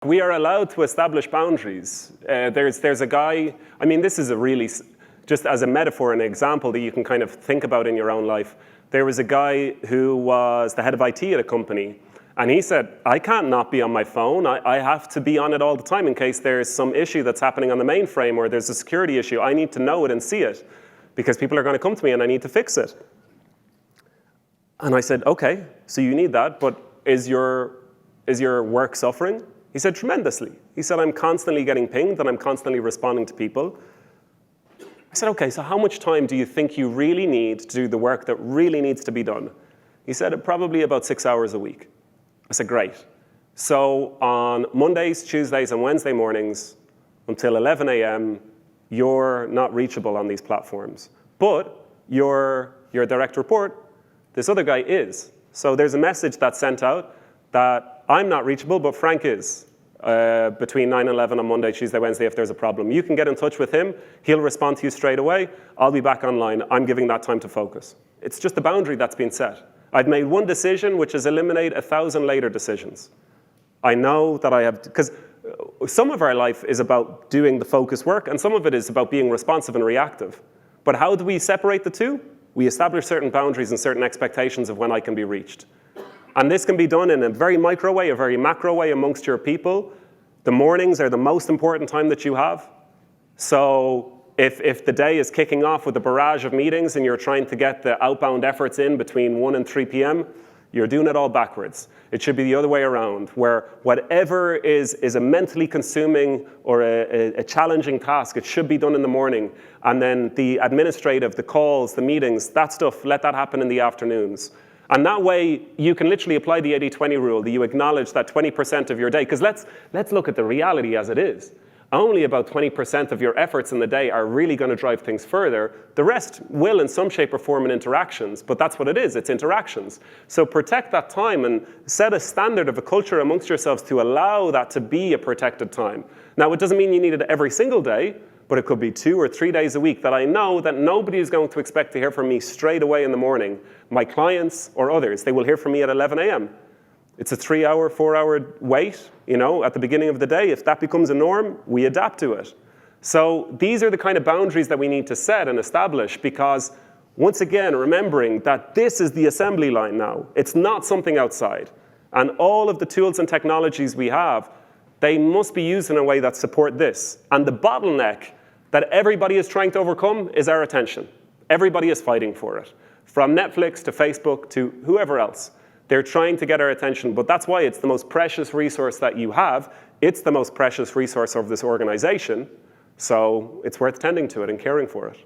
We are allowed to establish boundaries. There's a guy, I mean, this is a really, just as a metaphor and an example that you can kind of think about in your own life. There was a guy who was the head of IT at a company, and he said, I can't not be on my phone. I have to be on it all the time in case there's some issue that's happening on the mainframe or there's a security issue. I need to know it and see it because people are going to come to me and I need to fix it. And I said, okay, so you need that, but is your work suffering? He said, tremendously. He said, I'm constantly getting pinged and I'm constantly responding to people. I said, okay, so how much time do you think you really need to do the work that really needs to be done? He said, probably about 6 hours a week. I said, great. So on Mondays, Tuesdays, and Wednesday mornings until 11 a.m., you're not reachable on these platforms. But your direct report, this other guy is. So there's a message that's sent out that I'm not reachable, but Frank is between 9 and 11 on Monday, Tuesday, Wednesday if there's a problem. You can get in touch with him. He'll respond to you straight away. I'll be back online. I'm giving that time to focus. It's just a boundary that's been set. I've made one decision, which is eliminate 1,000 later decisions. I know that I have, because some of our life is about doing the focus work, and some of it is about being responsive and reactive. But how do we separate the two? We establish certain boundaries and certain expectations of when I can be reached. And this can be done in a very micro way, a very macro way amongst your people. The mornings are the most important time that you have. So if the day is kicking off with a barrage of meetings and you're trying to get the outbound efforts in between 1 and 3 p.m., you're doing it all backwards. It should be the other way around, where whatever is a mentally consuming or a challenging task, it should be done in the morning. And then the administrative, the calls, the meetings, that stuff, let that happen in the afternoons. And that way, you can literally apply the 80-20 rule, that you acknowledge that 20% of your day, because let's look at the reality as it is. Only about 20% of your efforts in the day are really going to drive things further. The rest will in some shape or form in interactions, but that's what it is, it's interactions. So protect that time and set a standard of a culture amongst yourselves to allow that to be a protected time. Now, it doesn't mean you need it every single day, but it could be 2 or 3 days a week that I know that nobody is going to expect to hear from me straight away in the morning. My clients or others, they will hear from me at 11 a.m. It's a 3-hour, 4-hour wait, at the beginning of the day. If that becomes a norm, we adapt to it. So these are the kind of boundaries that we need to set and establish because, once again, remembering that this is the assembly line now. It's not something outside. And all of the tools and technologies we have, they must be used in a way that support this. And the bottleneck that everybody is trying to overcome is our attention. Everybody is fighting for it. From Netflix to Facebook to whoever else. They're trying to get our attention, but that's why it's the most precious resource that you have. It's the most precious resource of this organization, so it's worth tending to it and caring for it.